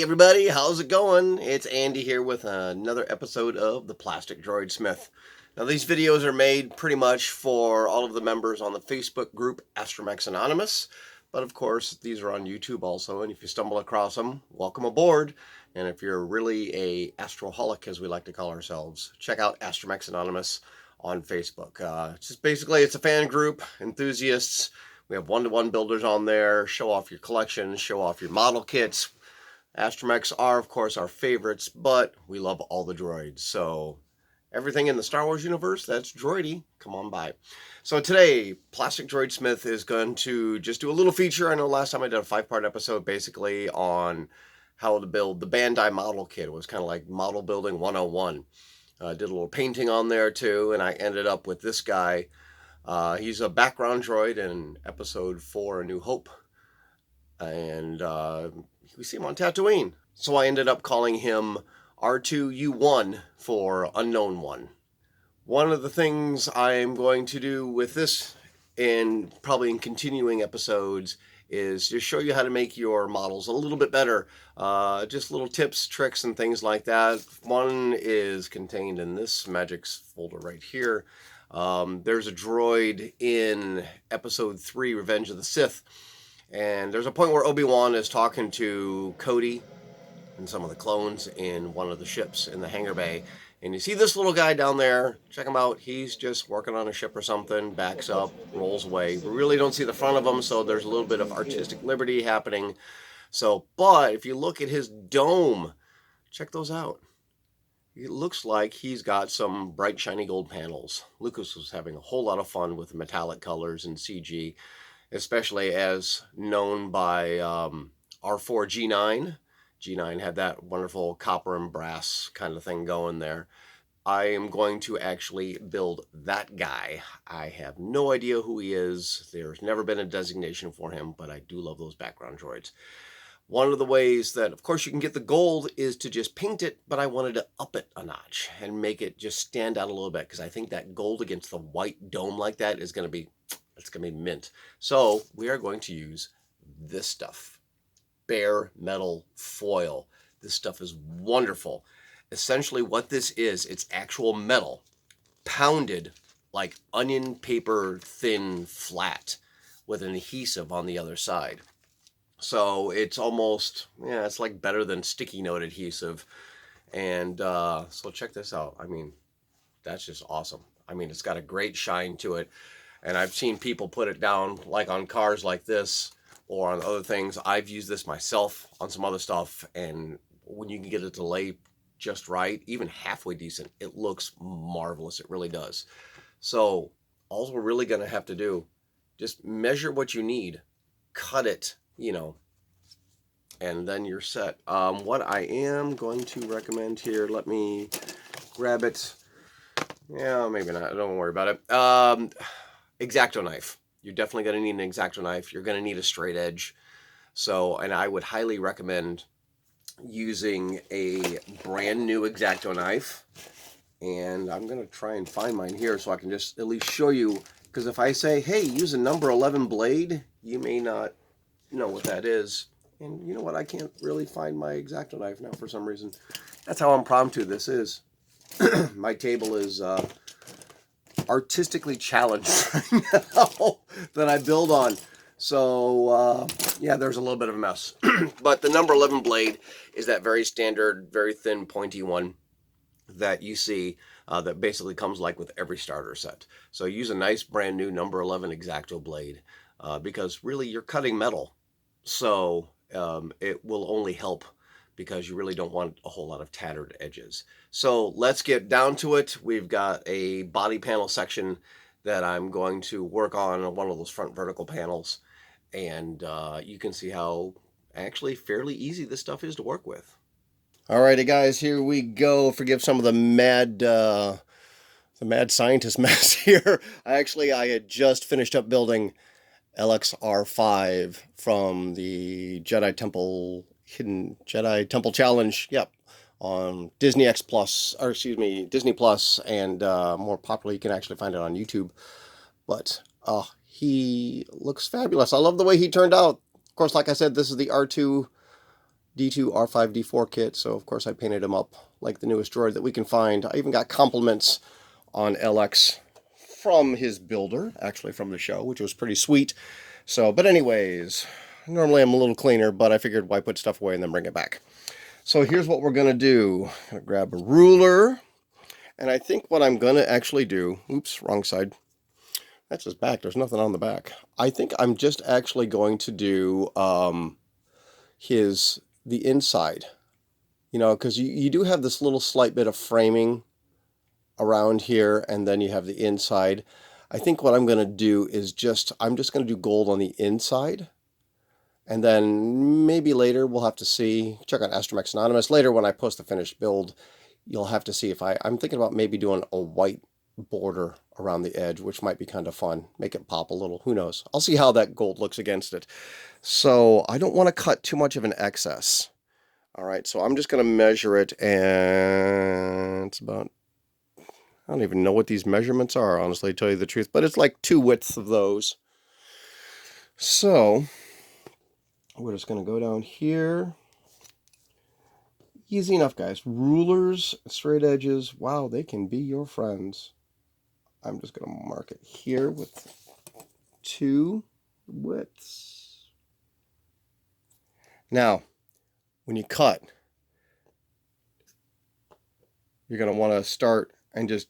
everybody, how's it going? It's Andy here with another episode of the Plastic Droidsmith. Now these videos are made pretty much for all of the members on the Facebook group Astromechs Anonymous, but of course these are on YouTube also, and if you stumble across them, welcome aboard. And if you're really a astroholic, as we like to call ourselves, check out Astromechs Anonymous on Facebook. It's a fan group, enthusiasts. We have one-to-one builders on there. Show off your collections, show off your model kits. Astromechs are, of course, our favorites, but we love all the droids. So everything in the Star Wars universe that's droidy, come on by. So today, Plastic Droidsmith is going to just do a little feature. I know last time I did a 5-part episode basically on how to build the Bandai model kit. It was kind of like model building 101. Did a little painting on there too, and I ended up with this guy. He's a background droid in episode 4, A New Hope. And we see him on Tatooine. So I ended up calling him R2U1 for Unknown One. One of the things I'm going to do with this, and probably in continuing episodes, is just show you how to make your models a little bit better. Just little tips, tricks, and things like that. One is contained in this Magics folder right here. There's a droid in episode 3, Revenge of the Sith. And there's a point where Obi-Wan is talking to Cody and some of the clones in one of the ships in the hangar bay. And you see this little guy down there. Check him out. He's just working on a ship or something, backs up, rolls away. We really don't see the front of him, so there's a little bit of artistic liberty happening. But if you look at his dome, check those out. It looks like he's got some bright, shiny gold panels. Lucas was having a whole lot of fun with the metallic colors and CG. Especially as known by R4G9. G9 had that wonderful copper and brass kind of thing going there. I am going to actually build that guy. I have no idea who he is. There's never been a designation for him, but I do love those background droids. One of the ways that, of course, you can get the gold is to just paint it, but I wanted to up it a notch and make it just stand out a little bit, because I think that gold against the white dome like that is going to be... It's going to be mint. So we are going to use this stuff. Bare metal foil. This stuff is wonderful. Essentially what this is, it's actual metal pounded like onion paper thin flat with an adhesive on the other side. So it's almost, it's like better than sticky note adhesive. And so check this out. I mean, that's just awesome. I mean, it's got a great shine to it. And I've seen people put it down like on cars like this or on other things. I've used this myself on some other stuff. And when you can get it to lay just right, even halfway decent, it looks marvelous. It really does. So all we're really going to have to do, just measure what you need, cut it, and then you're set. What I am going to recommend here, let me grab it. Yeah, maybe not. Don't worry about it. X-Acto knife. You're definitely going to need an X-Acto knife. You're going to need a straight edge. And I would highly recommend using a brand new X-Acto knife. And I'm going to try and find mine here so I can just at least show you. Because if I say, hey, use a number 11 blade, you may not know what that is. And you know what? I can't really find my X-Acto knife now for some reason. That's how impromptu this is. My table is... artistically challenged right now that I build on. So, there's a little bit of a mess. But the number 11 blade is that very standard, very thin, pointy one that you see that basically comes like with every starter set. So use a nice brand new number 11 X-Acto blade because really you're cutting metal. So it will only help because you really don't want a whole lot of tattered edges. So let's get down to it. We've got a body panel section that I'm going to work on one of those front vertical panels. And you can see how actually fairly easy this stuff is to work with. Alrighty guys, here we go. Forgive some of the mad scientist mess here. I had just finished up building LXR5 from the Hidden Jedi Temple Challenge, on Disney Disney Plus, and more popularly, you can actually find it on YouTube. But he looks fabulous. I love the way he turned out. Of course, like I said, this is the R2 D2, R5, D4 kit, so of course I painted him up like the newest droid that we can find. I even got compliments on LX from his builder, actually from the show, which was pretty sweet. So, but anyways, normally I'm a little cleaner, but I figured why put stuff away and then bring it back. So here's what we're going to do. I'm going to grab a ruler, and I think what I'm going to actually do, oops, wrong side. That's his back. There's nothing on the back. I think I'm just actually going to do the inside. You know, because you do have this little slight bit of framing around here, and then you have the inside. I think what I'm going to do is I'm just going to do gold on the inside. And then maybe later we'll have to see, check on Astromech Anonymous. Later when I post the finished build, you'll have to see if I'm thinking about maybe doing a white border around the edge, which might be kind of fun. Make it pop a little, who knows. I'll see how that gold looks against it. So I don't want to cut too much of an excess. All right, so I'm just going to measure it, and it's about, I don't even know what these measurements are, honestly, to tell you the truth, but it's like 2 widths of those. So we're just going to go down here. Easy enough, guys. Rulers, straight edges, wow, they can be your friends. I'm just going to mark it here with 2 widths. Now, when you cut, you're going to want to start and just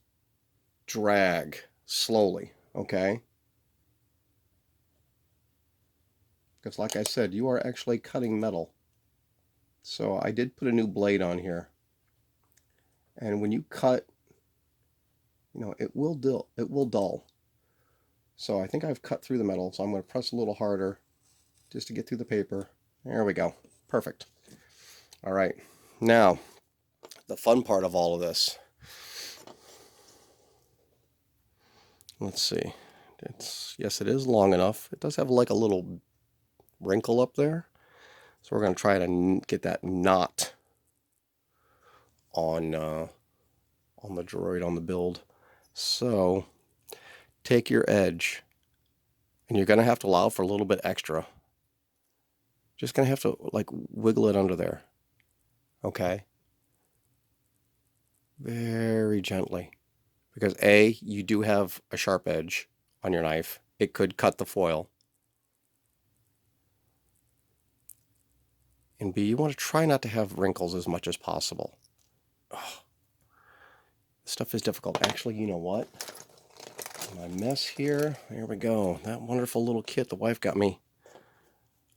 drag slowly, okay? Because like I said, you are actually cutting metal. So I did put a new blade on here. And when you cut, you know, it will dull. So I think I've cut through the metal, so I'm going to press a little harder just to get through the paper. There we go. Perfect. All right. Now, the fun part of all of this. Let's see. Yes, it is long enough. It does have like a little wrinkle up there. So we're going to try to get that knot on the droid, on the build. So take your edge, and you're going to have to allow for a little bit extra. Just going to have to like wiggle it under there. Okay? Very gently. Because A, you do have a sharp edge on your knife. It could cut the foil. And B, you want to try not to have wrinkles as much as possible. Oh, this stuff is difficult. Actually, you know what? My mess here. There we go. That wonderful little kit the wife got me.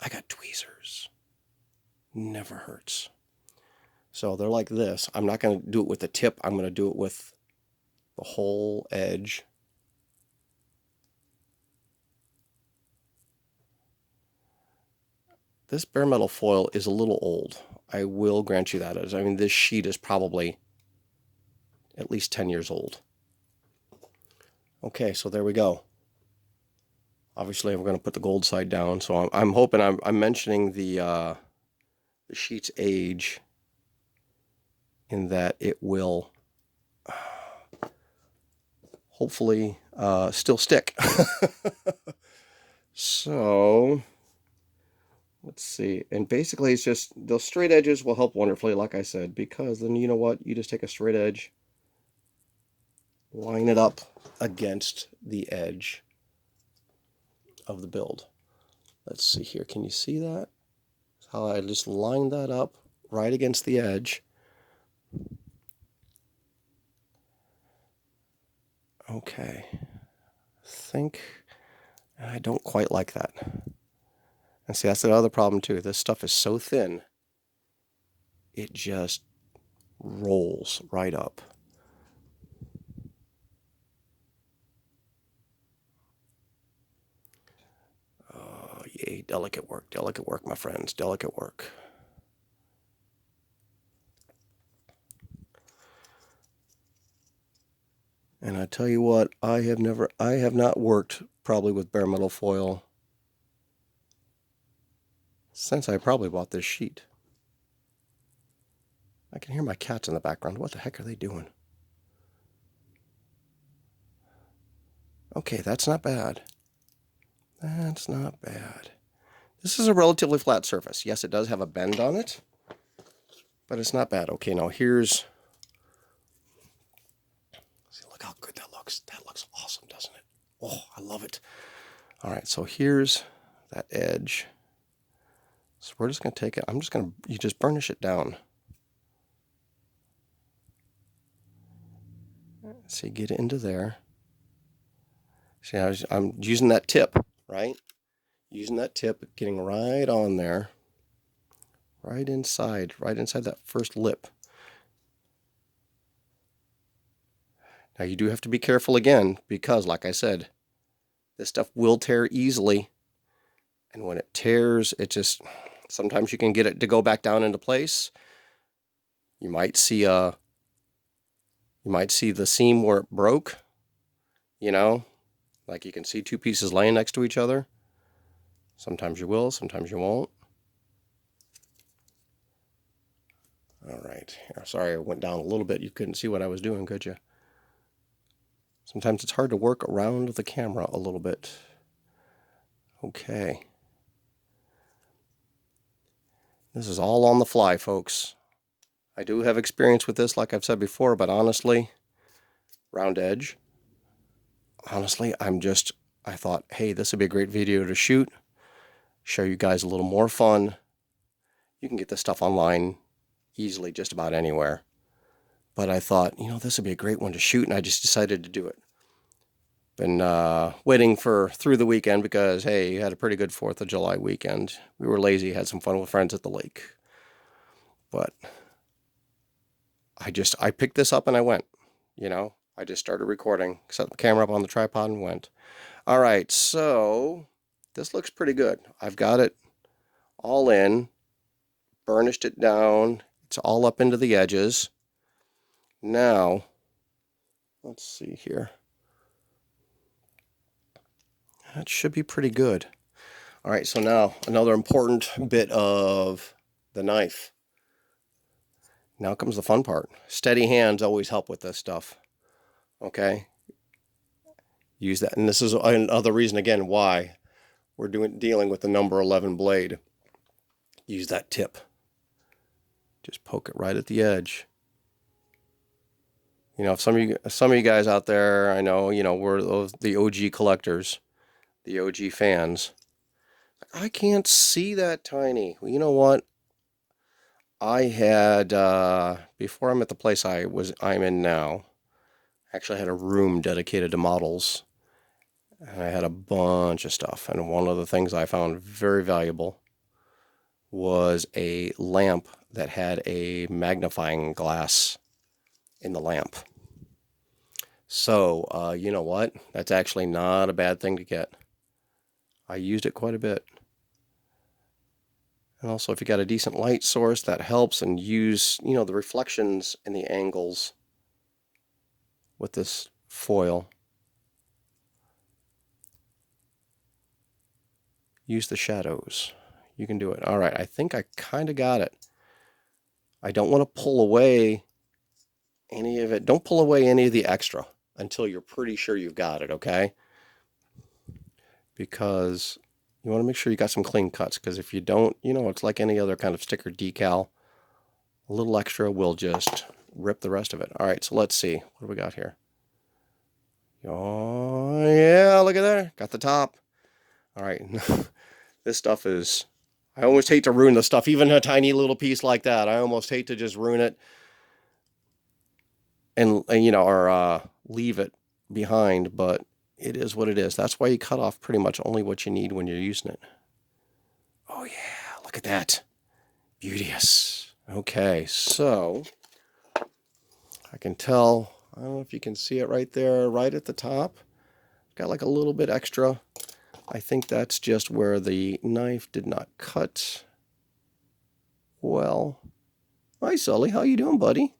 I got tweezers. Never hurts. So they're like this. I'm not going to do it with the tip. I'm going to do it with the whole edge. This bare metal foil is a little old. I will grant you that. I mean, this sheet is probably at least 10 years old. Okay, so there we go. Obviously, we're going to put the gold side down. So I'm hoping I'm mentioning the sheet's age in that it will hopefully still stick. So let's see. And basically, it's just those straight edges will help wonderfully, like I said, because then you know what? You just take a straight edge, line it up against the edge of the build. Let's see here. Can you see that? That's how I just line that up right against the edge. Okay. I don't quite like that. And see, that's the other problem too. This stuff is so thin, it just rolls right up. Oh, yay, delicate work, my friends, delicate work. And I tell you what, I have not worked probably with bare metal foil since I probably bought this sheet. I can hear my cats in the background. What the heck are they doing? Okay, that's not bad. That's not bad. This is a relatively flat surface. Yes, it does have a bend on it, but it's not bad. Okay, now here's, see, look how good that looks. That looks awesome, doesn't it? Oh, I love it. All right, so here's that edge. So we're just going to take it. I'm just going to, you just burnish it down. See, get it into there. See, I'm using that tip, right? Using that tip, getting right on there. Right inside that first lip. Now you do have to be careful again, because like I said, this stuff will tear easily. And when it tears, it just, sometimes you can get it to go back down into place. You might see the seam where it broke, you know, like you can see two pieces laying next to each other. Sometimes you will, sometimes you won't. All right, sorry I went down a little bit. You couldn't see what I was doing, could you? Sometimes it's hard to work around the camera a little bit. Okay. This is all on the fly, folks. I do have experience with this, like I've said before, but honestly, round edge, honestly, I thought, hey, this would be a great video to shoot, show you guys a little more fun. You can get this stuff online easily just about anywhere. But I thought, you know, this would be a great one to shoot, and I just decided to do it. Been waiting through the weekend because, hey, you had a pretty good 4th of July weekend. We were lazy, had some fun with friends at the lake. But I picked this up and I went, you know. I just started recording, set the camera up on the tripod and went. All right, so this looks pretty good. I've got it all in, burnished it down. It's all up into the edges. Now, let's see here. That should be pretty good. All right, so now another important bit of the knife. Now comes the fun part. Steady hands always help with this stuff. Okay? Use that. And this is another reason, again, why we're dealing with the number 11 blade. Use that tip. Just poke it right at the edge. You know, if some of you guys out there, I know, you know, we're the OG collectors, the OG fans. I can't see that tiny. Well, you know what? I had, before I'm at the place I'm in now, actually I had a room dedicated to models. And I had a bunch of stuff. And one of the things I found very valuable was a lamp that had a magnifying glass in the lamp. So, you know what? That's actually not a bad thing to get. I used it quite a bit. And also, if you got a decent light source, that helps, and use, you know, the reflections and the angles with this foil. Use the shadows. You can do it. All right, I think I kind of got it. I don't want to pull away any of it. Don't pull away any of the extra until you're pretty sure you've got it, okay? Because you want to make sure you got some clean cuts, because if you don't, you know, it's like any other kind of sticker decal. A little extra will just rip the rest of it. All right, so let's see. What do we got here? Oh, yeah, look at there. Got the top. All right. This stuff is, I almost hate to ruin the stuff, even a tiny little piece like that. I almost hate to just ruin it and you know, or leave it behind, but it is what it is. That's why you cut off pretty much only what you need when you're using it. Oh yeah, look at that. Beauteous. Okay, so I can tell, I don't know if you can see it right there, right at the top. Got like a little bit extra. I think that's just where the knife did not cut well. Hi, Sully. How you doing, buddy?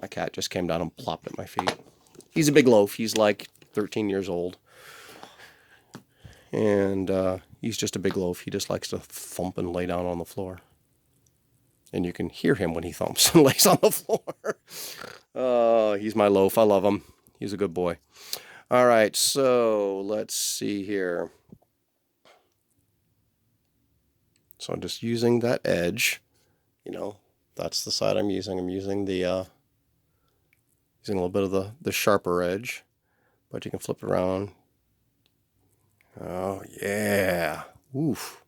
My cat just came down and plopped at my feet. He's a big loaf. He's like 13 years old. And he's just a big loaf. He just likes to thump and lay down on the floor. And you can hear him when he thumps and lays on the floor. He's my loaf. I love him. He's a good boy. All right, so let's see here. So I'm just using that edge, you know, that's the side I'm using. I'm using the using a little bit of the sharper edge, but you can flip it around. Oh yeah, oof,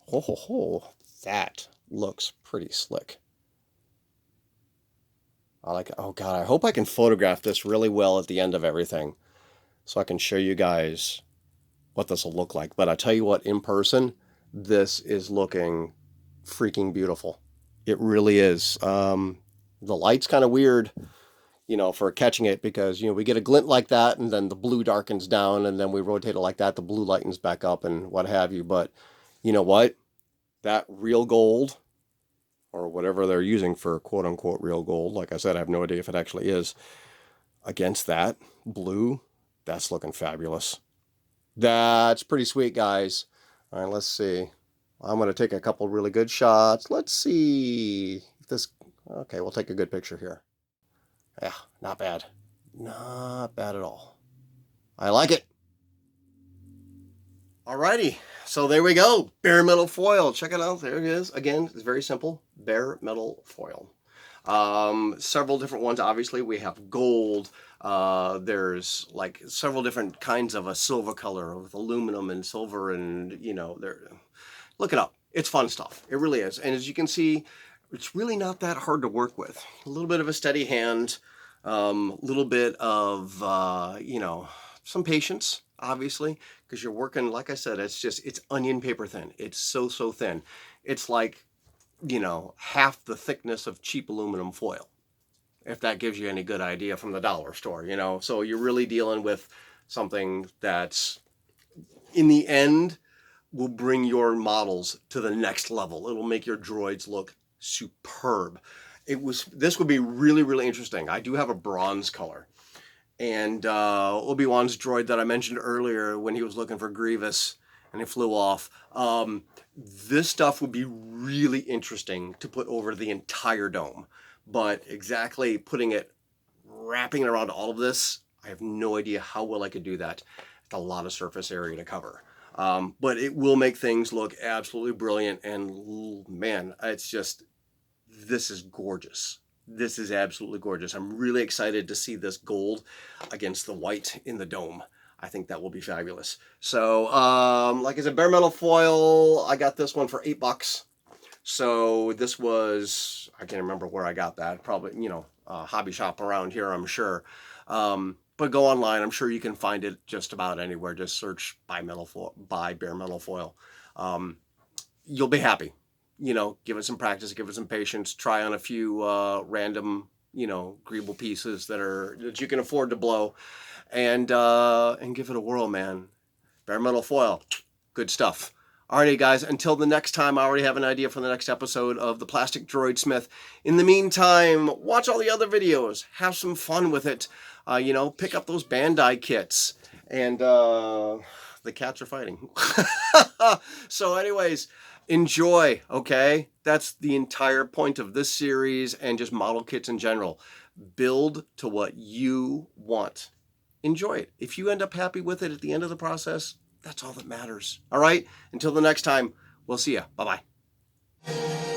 ho ho ho, that looks pretty slick. I like it. Oh God, I hope I can photograph this really well at the end of everything, so I can show you guys what this will look like. But I tell you what, in person, this is looking freaking beautiful. It really is. The light's kind of weird, for catching it, because, we get a glint like that and then the blue darkens down, and then we rotate it like that, the blue lightens back up and what have you. But you know what? That real gold, or whatever they're using for quote unquote real gold, like I said, I have no idea if it actually is, against that blue, that's looking fabulous. That's pretty sweet, guys. All right, let's see. I'm going to take a couple really good shots. Let's see if this... Okay, we'll take a good picture here. Yeah, not bad. Not bad at all. I like it. Alrighty, so there we go. Bare metal foil. Check it out. There it is. Again, it's very simple. Bare metal foil. Several different ones. Obviously, we have gold. There's like several different kinds of a silver color with aluminum and silver, and look it up. It's fun stuff. It really is. And as you can see, it's really not that hard to work with. A little bit of a steady hand, a little bit of some patience, obviously, because you're working, like I said, it's onion paper thin. It's so thin. It's like, half the thickness of cheap aluminum foil, if that gives you any good idea, from the dollar store, So you're really dealing with something that's, in the end, will bring your models to the next level. It'll make your droids look superb. This would be really, really interesting. I do have a bronze color. And Obi-Wan's droid that I mentioned earlier, when he was looking for Grievous and he flew off, this stuff would be really interesting to put over the entire dome. But exactly wrapping it around all of this, I have no idea how well I could do that. It's a lot of surface area to cover. But it will make things look absolutely brilliant. And man, this is gorgeous. This is absolutely gorgeous. I'm really excited to see this gold against the white in the dome. I think that will be fabulous. So, like I said, bare metal foil, I got this one for $8. So this was, I can't remember where I got that. Probably, hobby shop around here, I'm sure. But go online. I'm sure you can find it just about anywhere. Just search buy bare metal foil. You'll be happy. Give it some practice, give it some patience, try on a few random, greeble pieces that you can afford to blow, and give it a whirl, man. Bare metal foil, good stuff. Alrighty, guys, until the next time, I already have an idea for the next episode of the Plastic Droidsmith. In the meantime, watch all the other videos, have some fun with it, pick up those Bandai kits, and the cats are fighting. So anyways, enjoy, okay? That's the entire point of this series and just model kits in general. Build to what you want. Enjoy it. If you end up happy with it at the end of the process, that's all that matters. All right? Until the next time, we'll see ya. Bye-bye.